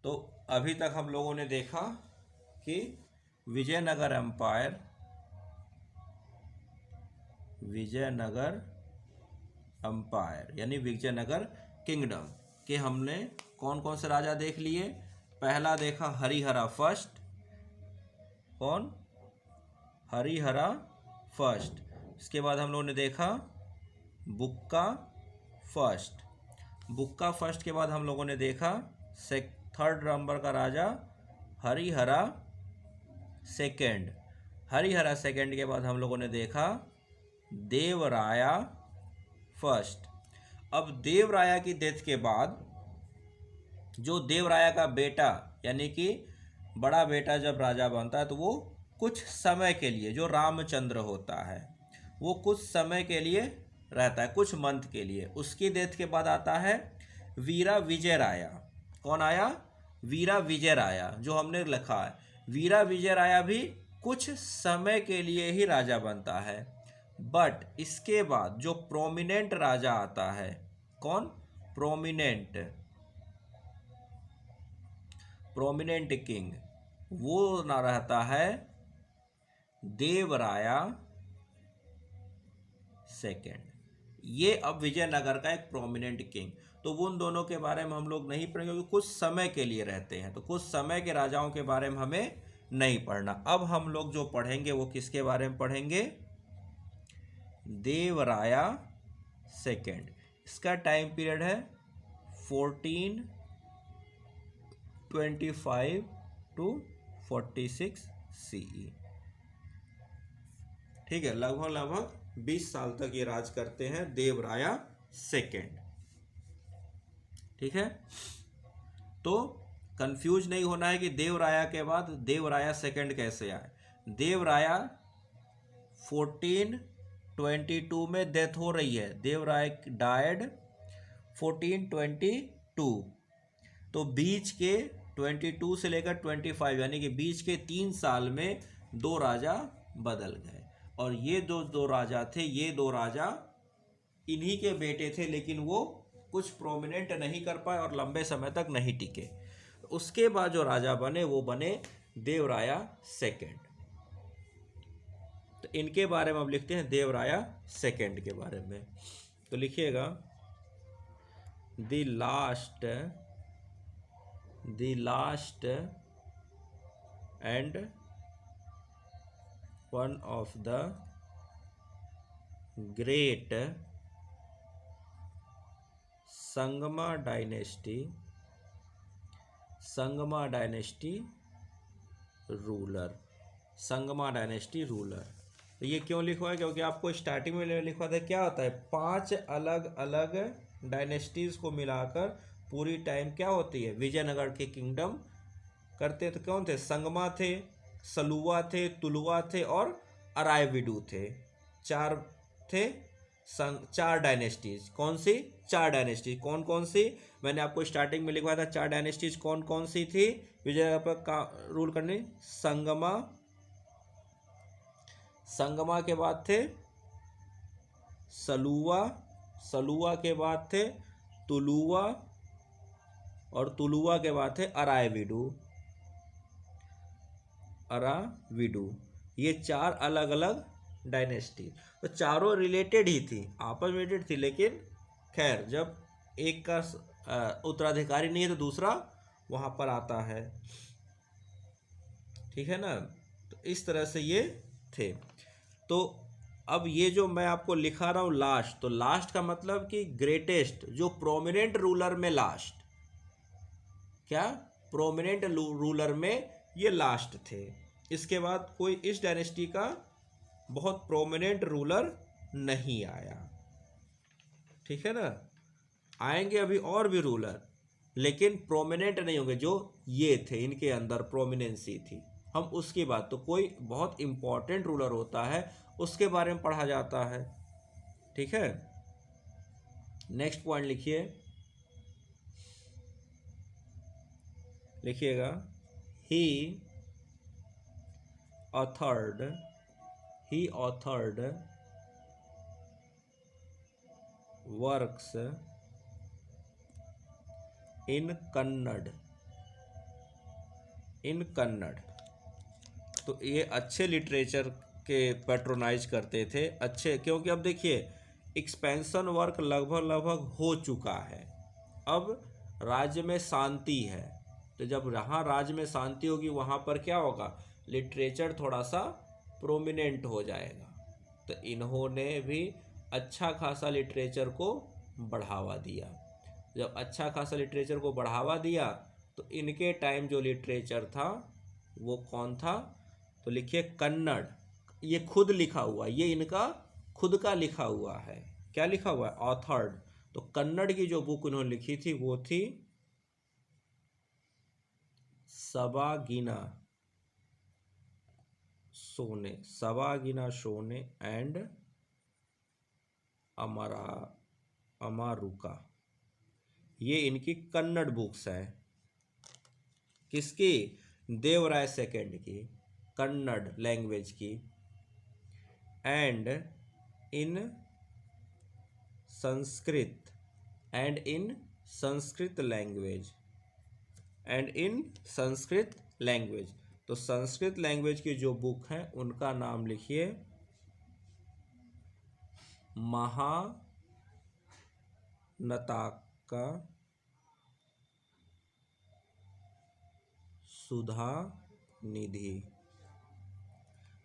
तो अभी तक हम लोगों ने देखा कि विजयनगर एम्पायर, विजयनगर एम्पायर यानी विजयनगर किंगडम के हमने कौन कौन से राजा देख लिए। पहला देखा हरिहरा फर्स्ट, कौन, हरिहरा फर्स्ट। इसके बाद हम लोगों ने देखा बुक्का फर्स्ट, बुक्का फर्स्ट के बाद हम लोगों ने देखा थर्ड नंबर का राजा हरिहरा सेकेंड, हरिहरा सेकेंड के बाद हम लोगों ने देखा देवराया फर्स्ट। अब देवराया की डेथ के बाद जो देवराया का बेटा यानी कि बड़ा बेटा जब राजा बनता है तो वो कुछ समय के लिए, जो रामचंद्र होता है वो कुछ समय के लिए रहता है, कुछ मंथ के लिए। उसकी डेथ के बाद आता है वीरा विजय राया। कौन आया? वीरा विजय राया, जो हमने लिखा है। वीरा विजय राया भी कुछ समय के लिए ही राजा बनता है। बट इसके बाद जो प्रोमिनेंट राजा आता है, कौन? प्रोमिनेंट, प्रोमिनेंट किंग, वो ना रहता है देवराया सेकेंड। ये अब विजयनगर का एक प्रोमिनेंट किंग। तो उन दोनों के बारे में हम लोग नहीं पढ़ेंगे क्योंकि कुछ समय के लिए रहते हैं, तो कुछ समय के राजाओं के बारे में हमें नहीं पढ़ना। अब हम लोग जो पढ़ेंगे वो किसके बारे में पढ़ेंगे? देवराया सेकेंड। इसका टाइम पीरियड है 1425 टू 46 CE। ठीक है, लगभग लगभग 20 साल तक ये राज करते हैं देवराया सेकेंड। ठीक है, तो कंफ्यूज नहीं होना है कि देवराया के बाद देवराया सेकेंड कैसे आए। देवराया 1422 में डेथ हो रही है, देवराय डायड 1422। तो बीच के 22 से लेकर 25 यानी कि बीच के 3 साल में दो राजा बदल गए। और ये दो राजा थे, ये दो राजा इन्हीं के बेटे थे, लेकिन वो कुछ प्रोमिनेंट नहीं कर पाए और लंबे समय तक नहीं टिके। उसके बाद जो राजा बने वो बने देवराया सेकेंड। तो इनके बारे में अब लिखते हैं देवराया सेकेंड के बारे में। तो लिखिएगा the last and one of the great Sangma dynasty ruler. Sangma dynasty ruler. तो ये क्यों लिखा है? क्योंकि आपको स्टार्टिंग में लिखा था क्या होता है, 5 अलग अलग डायनेस्टीज को मिलाकर पूरी टाइम क्या होती है, विजयनगर के किंगडम करते। तो कौन थे? संगमा थे, सलुवा थे, तुलुवा थे और अरायविडू थे। 4 थे, 4 डायनेस्टीज। कौन सी? 4 डायनेस्टीज। कौन कौन सी? मैंने आपको स्टार्टिंग में लिखवाया था 4 डायनेस्टीज कौन कौन सी थी विजयनगर पर का रूल करने। संगमा के बाद थे सलुवा के बाद थे तुलुवा और तुलुवा के बाद थे अराविडू। ये 4 अलग अलग डायनेस्टी। तो चारों रिलेटेड ही थी, आपस में रिलेटेड थी, लेकिन खैर जब एक का उत्तराधिकारी नहीं है तो दूसरा वहां पर आता है। ठीक है ना? तो इस तरह से ये थे। तो अब ये जो मैं आपको लिखा रहा हूं लास्ट, तो लास्ट का मतलब कि ग्रेटेस्ट, जो प्रोमिनेंट रूलर में लास्ट। क्या? प्रोमिनेंट रूलर में ये लास्ट थे। इसके बाद कोई इस डायनेस्टी का बहुत प्रोमिनेंट रूलर नहीं आया। ठीक है ना? आएंगे अभी और भी रूलर, लेकिन प्रोमिनेंट नहीं होंगे। जो ये थे इनके अंदर प्रोमिनेंसी थी, हम उसकी बात। तो कोई बहुत इंपॉर्टेंट रूलर होता है उसके बारे में पढ़ा जाता है। ठीक है, नेक्स्ट पॉइंट लिखिएगा ही authored works in Kannada इन कन्नड़। तो ये अच्छे लिटरेचर के पैट्रोनाइज करते थे, अच्छे, क्योंकि अब देखिए एक्सपेंशन वर्क लगभग हो चुका है, अब राज्य में शांति है। तो जब यहाँ राज्य में शांति होगी वहाँ पर क्या होगा, लिटरेचर थोड़ा सा प्रोमिनेंट हो जाएगा। तो इन्होंने भी अच्छा खासा लिटरेचर को बढ़ावा दिया। जब अच्छा खासा लिटरेचर को बढ़ावा दिया तो इनके टाइम जो लिटरेचर था वो कौन था, तो लिखिए कन्नड़। ये खुद लिखा हुआ, ये इनका खुद का लिखा हुआ है। क्या लिखा हुआ है, ऑथर्ड। तो कन्नड़ की जो बुक उन्होंने लिखी थी वो थी सबागिना शोने एंड अमारुका। ये इनकी कन्नड़ बुक्स है। किसकी, देवराय सेकंड की, कन्नड़ लैंग्वेज की। And in Sanskrit language. तो संस्कृत लैंग्वेज की जो बुक है उनका नाम लिखिए महानताका सुधा निधि।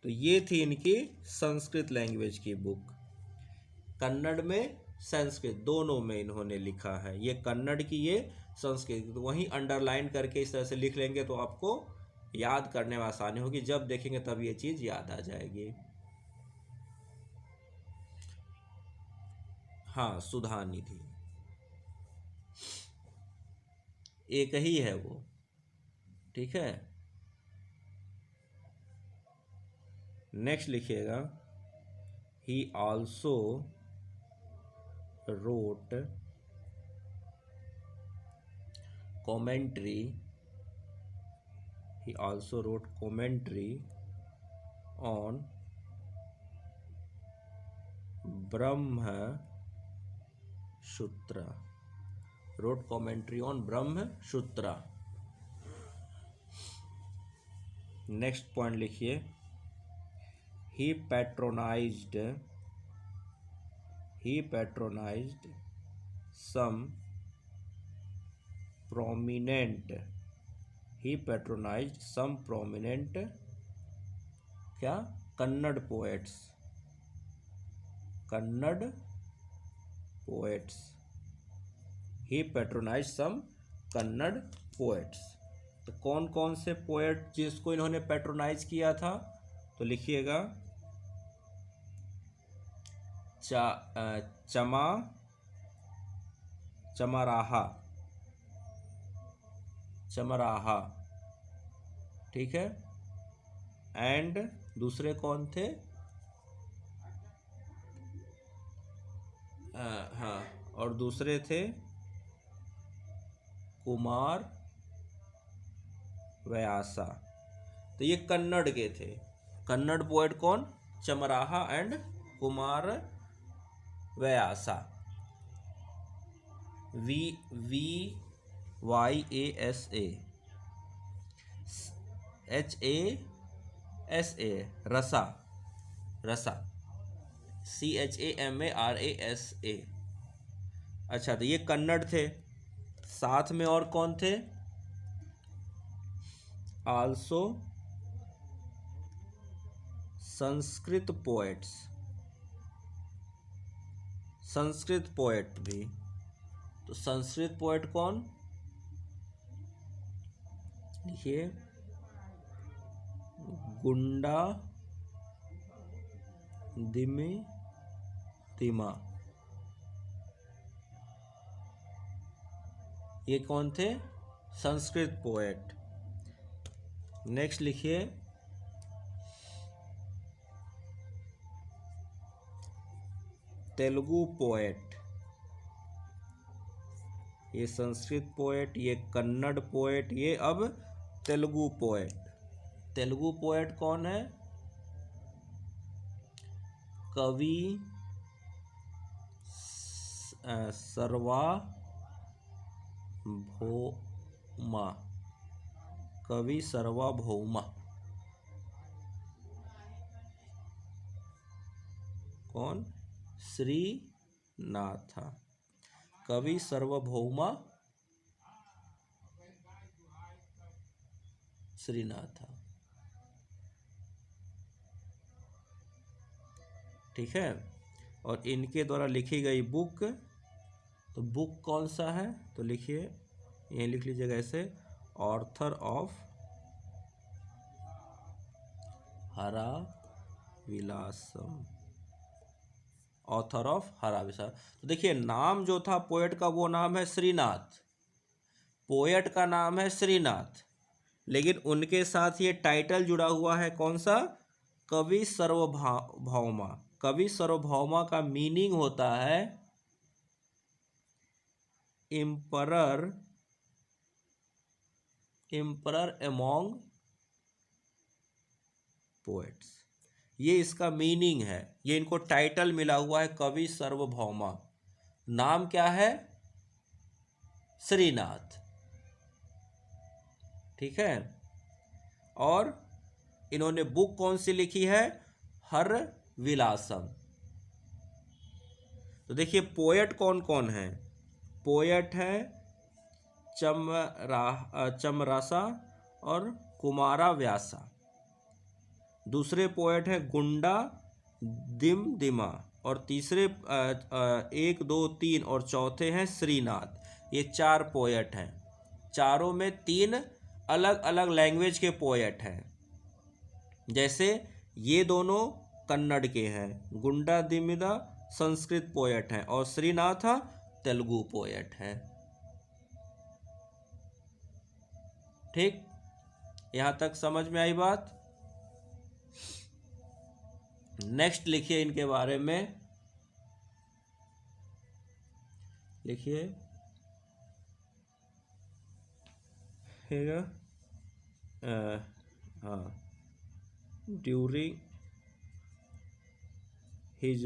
तो ये थी इनकी संस्कृत लैंग्वेज की बुक। कन्नड़ में संस्कृत दोनों में इन्होंने लिखा है, ये कन्नड़ की, ये संस्कृत। तो वहीं अंडरलाइन करके इस तरह से लिख लेंगे तो आपको याद करने में आसानी होगी, जब देखेंगे तब ये चीज याद आ जाएगी। हाँ, सुधा निधि एक ही है वो, ठीक है। नेक्स्ट लिखिएगा, he also wrote commentary on ब्रह्म सूत्र। नेक्स्ट पॉइंट लिखिए, he patronized some prominent क्या, Kannada poets. he patronized some Kannada poets. तो कौन कौन से पोएट जिसको इन्होंने पैट्रोनाइज किया था, तो लिखिएगा चमराहा, ठीक है। एंड दूसरे कौन थे, हाँ, और दूसरे थे कुमार व्यासा। तो ये कन्नड़ के थे, कन्नड़ पोएट कौन, Chamarasa and Kumar Vyasa. VYASA HASA रसा CHAMARASA। अच्छा, तो ये कन्नड़ थे। साथ में और कौन थे, आल्सो संस्कृत पोएट भी। तो संस्कृत पोएट कौन, लिखिए गुंडा दिमा। ये कौन थे, संस्कृत पोएट। नेक्स्ट लिखिए तेलुगु पोएट। ये संस्कृत पोएट, ये कन्नड़ पोएट, ये अब तेलुगु पोएट। तेलुगु पोएट कौन है, कवि सर्वभौमा। कवि सार्वभौमा कौन? श्रीनाथ। कवि सार्वभौमा श्रीनाथ। ठीक है। और इनके द्वारा लिखी गई बुक, तो बुक कौन सा है? तो लिखिए, यहीं लिख लीजिएगा ऐसे, ऑर्थर ऑफ हरा विलासम, ऑथर ऑफ हरा विलासम। तो देखिए नाम जो था पोएट का, वो नाम है श्रीनाथ, पोएट का नाम है श्रीनाथ, लेकिन उनके साथ ये टाइटल जुड़ा हुआ है कौन सा? कवि सार्वभौमा। कवि सार्वभौमा का मीनिंग होता है एम्परर, एम्परर अमॉन्ग पोएट्स, ये इसका मीनिंग है। ये इनको टाइटल मिला हुआ है कवि सार्वभौमा। नाम क्या है? श्रीनाथ। ठीक है। और इन्होंने बुक कौन सी लिखी है? हर विलासम। तो देखिए पोएट कौन कौन है? पोएट है चमरासा और कुमारा व्यासा। दूसरे पोएट है गुंडा दिमा, और तीसरे 1 2 3 और चौथे हैं श्रीनाथ। ये 4 पोएट हैं। चारों में 3 अलग अलग लैंग्वेज के पोएट हैं। जैसे ये दोनों कन्नड़ के हैं, गुंडा दिमिदा संस्कृत पोएट हैं, और श्रीनाथ तेलुगु पोएट हैं। ठीक, यहां तक समझ में आई बात? नेक्स्ट लिखिए इनके बारे में, लिखिए हाँ, ड्यूरिंग हिज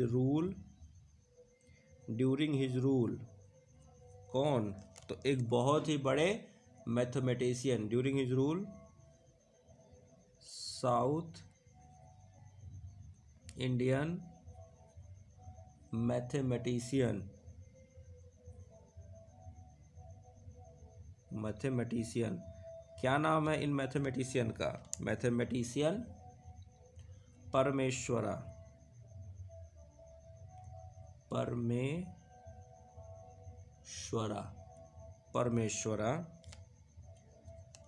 रूल, कौन? तो एक बहुत ही बड़े mathematician, during his rule south Indian mathematician, क्या नाम है इन मैथमेटिशियन का? मैथमेटिशियन परमेश्वरा,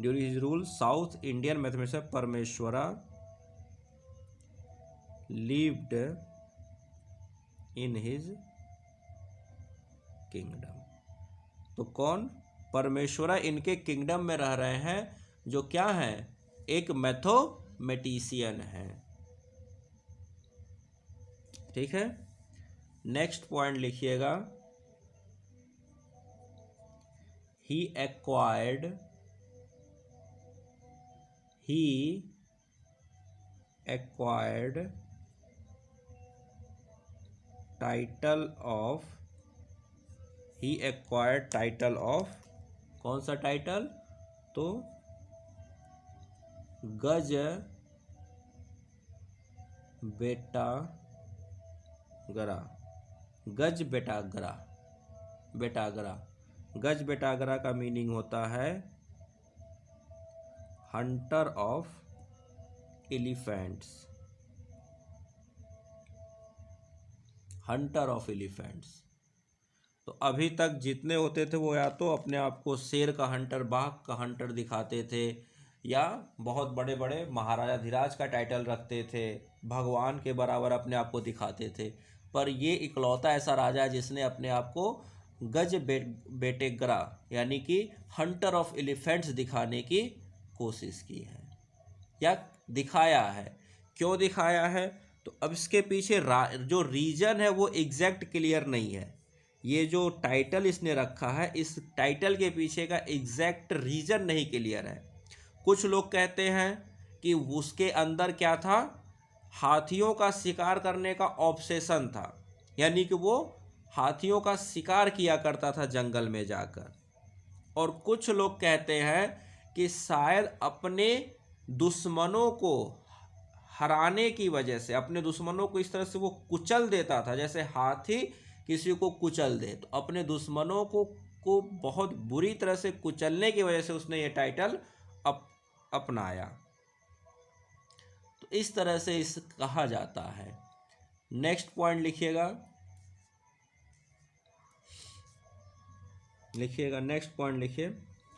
during his rule south Indian mathematician परमेश्वरा lived in his kingdom। तो कौन? परमेश्वरा इनके किंगडम में रह रहे हैं, जो क्या है? एक मैथमेटिशियन है। ठीक है। नेक्स्ट पॉइंट लिखिएगा, he acquired टाइटल ऑफ, कौन सा टाइटल? तो गज बेटागरा का मीनिंग होता है हंटर ऑफ एलिफेंट्स। तो अभी तक जितने होते थे वो या तो अपने आप को शेर का हंटर, बाघ का हंटर दिखाते थे, या बहुत बड़े बड़े महाराजा धीराज का टाइटल रखते थे, भगवान के बराबर अपने आप को दिखाते थे। पर ये इकलौता ऐसा राजा है जिसने अपने आप को बेटेगरा यानी कि हंटर ऑफ एलिफेंट्स दिखाने की कोशिश की है, या दिखाया है। क्यों दिखाया है? तो अब इसके पीछे जो रीजन है वो एग्जैक्ट क्लियर नहीं है। ये जो टाइटल इसने रखा है, इस टाइटल के पीछे का एग्जैक्ट रीजन नहीं क्लियर है। कुछ लोग कहते हैं कि उसके अंदर क्या था? हाथियों का शिकार करने का ऑब्सेशन था, यानी कि वो हाथियों का शिकार किया करता था जंगल में जाकर। और कुछ लोग कहते हैं कि शायद अपने दुश्मनों को हराने की वजह से, अपने दुश्मनों को इस तरह से वो कुचल देता था जैसे हाथी किसी को कुचल दे, तो अपने दुश्मनों को बहुत बुरी तरह से कुचलने की वजह से उसने ये टाइटल अपनाया। तो इस तरह से इस कहा जाता है। नेक्स्ट पॉइंट लिखिएगा, नेक्स्ट पॉइंट लिखिए।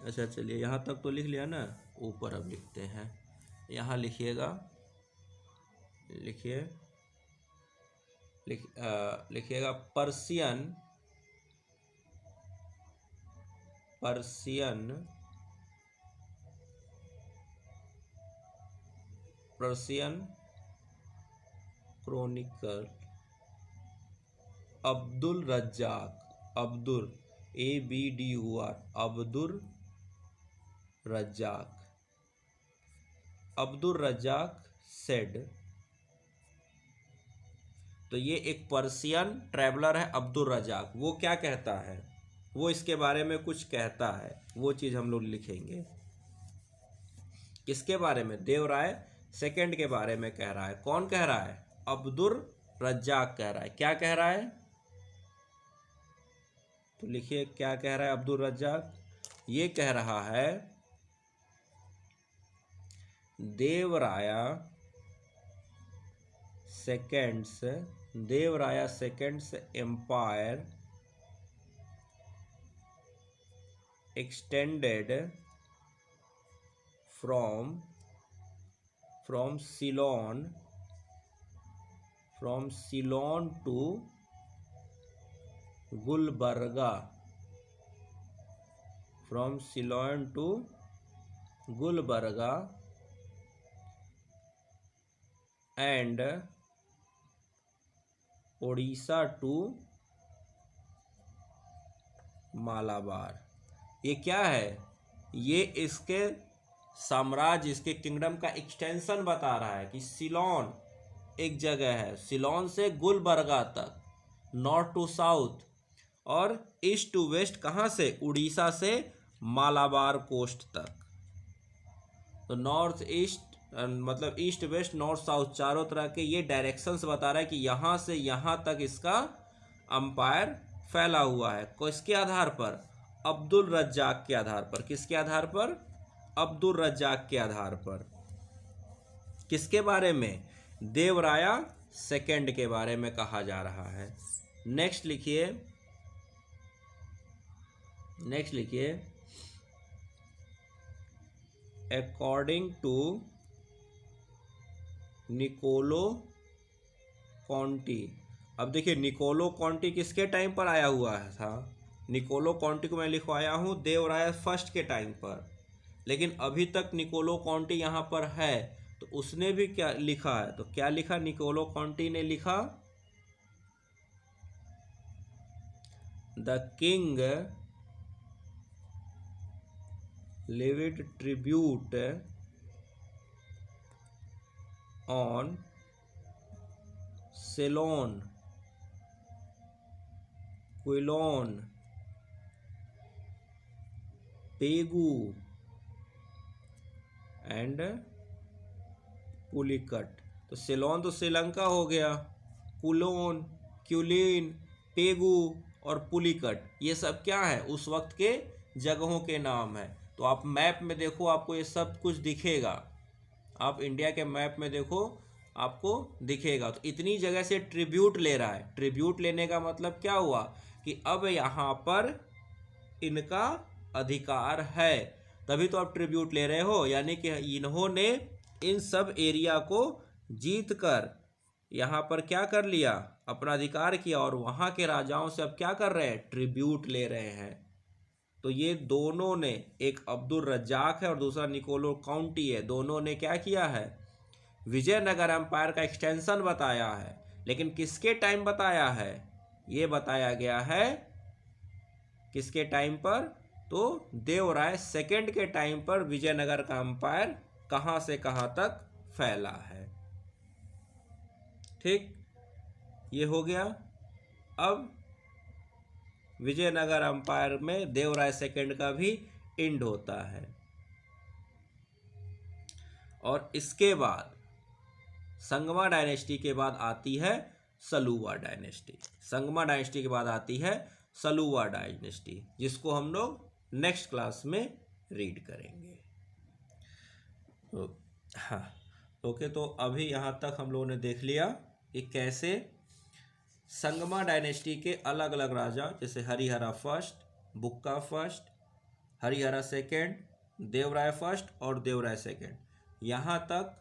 अच्छा चलिए, यहाँ तक तो लिख लिया ना, ऊपर अब लिखते हैं। यहाँ लिखिएगा, लिखिएगा Persian Chronicle Abdul Razzaq, ABDUR, Abdul Razzaq said. तो ये एक पर्शियन ट्रैवलर है अब्दुल रज्जाक, वो क्या कहता है, वो इसके बारे में कुछ कहता है, वो चीज़ हम लोग लिखेंगे। किसके बारे में? देवराय सेकंड के बारे में कह रहा है। कौन कह रहा है? अब्दुल रज्जाक कह रहा है। क्या कह रहा है? तो लिखिए क्या कह रहा है अब्दुल रज्जाक। ये कह रहा है Devaraya second's empire extended from Ceylon to Gulbarga, and Odisha to Malabar. ये क्या है? ये इसके साम्राज्य, इसके किंगडम का एक्सटेंशन बता रहा है कि सिलोन एक जगह है, सिलोन से गुलबर्गा तक, नॉर्थ टू साउथ, और ईस्ट टू वेस्ट, कहाँ से? उड़ीसा से मालाबार कोस्ट तक। तो नॉर्थ ईस्ट मतलब ईस्ट वेस्ट नॉर्थ साउथ, चारों तरह के ये डायरेक्शंस बता रहा है कि यहाँ से यहाँ तक इसका अंपायर फैला हुआ है। किसके आधार पर? अब्दुल रज्जाक के आधार पर। किसके आधार पर? अब्दुल रज्जाक के आधार पर। किसके बारे में? देवराया सेकंड के बारे में कहा जा रहा है। नेक्स्ट लिखिए, अकॉर्डिंग टू निकोलो कॉन्टी। अब देखिए निकोलो कॉन्टी किसके टाइम पर आया हुआ था? निकोलो कॉन्टी को मैं लिखवाया हूँ देवराय फर्स्ट के टाइम पर, लेकिन अभी तक निकोलो कॉन्टी यहाँ पर है। तो उसने भी क्या लिखा है? तो क्या लिखा निकोलो कॉन्टी ने? लिखा the king levied tribute on Ceylon, Quilon, Pegu and Pulicat. तो सेलोन तो श्रीलंका हो गया, कुलोन, क्यूलिन, पेगू और पुलिकट, ये सब क्या है? उस वक्त के जगहों के नाम है। तो आप मैप में देखो, आपको ये सब कुछ दिखेगा। आप इंडिया के मैप में देखो, आपको दिखेगा। तो इतनी जगह से ट्रिब्यूट ले रहा है। ट्रिब्यूट लेने का मतलब क्या हुआ कि अब यहाँ पर इनका अधिकार है, तभी तो आप ट्रिब्यूट ले रहे हो। यानी कि इन्होंने इन सब एरिया को जीत कर यहाँ पर क्या कर लिया? अपना अधिकार किया, और वहाँ के राजाओं से अब क्या कर रहे हैं? ट्रिब्यूट ले रहे हैं। तो ये दोनों ने, एक अब्दुल रज्जाक है और दूसरा निकोलो काउंटी है, दोनों ने क्या किया है? विजयनगर एम्पायर का एक्सटेंशन बताया है। लेकिन किसके टाइम बताया है? ये बताया गया है किसके टाइम पर? तो देवराय सेकंड के टाइम पर विजयनगर का एम्पायर कहाँ से कहाँ तक फैला है। ठीक, ये हो गया। अब विजयनगर एम्पायर में देवराय सेकंड का भी एंड होता है। और इसके बाद संगमा डायनेस्टी के बाद आती है सलूवा डायनेस्टी। संगमा डायनेस्टी के बाद आती है सलूवा डायनेस्टी, जिसको हम लोग नेक्स्ट क्लास में रीड करेंगे। तो हाँ ओके, तो अभी यहाँ तक हम लोगों ने देख लिया कि कैसे संगमा डायनेस्टी के अलग अलग राजा, जैसे Harihara first, Bukka first, Harihara second, Devaraya first और देवराय सेकेंड, यहाँ तक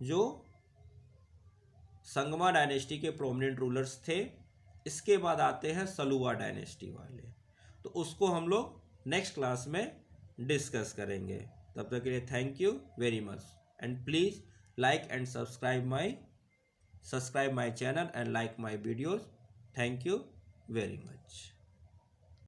जो संगमा डायनेस्टी के प्रोमिनेंट रूलर्स थे। इसके बाद आते हैं सलूवा डायनेस्टी वाले, तो उसको हम लोग नेक्स्ट क्लास में डिस्कस करेंगे। तब तक के लिए thank you very much and please like and subscribe my channel and like my videos. Thank you very much.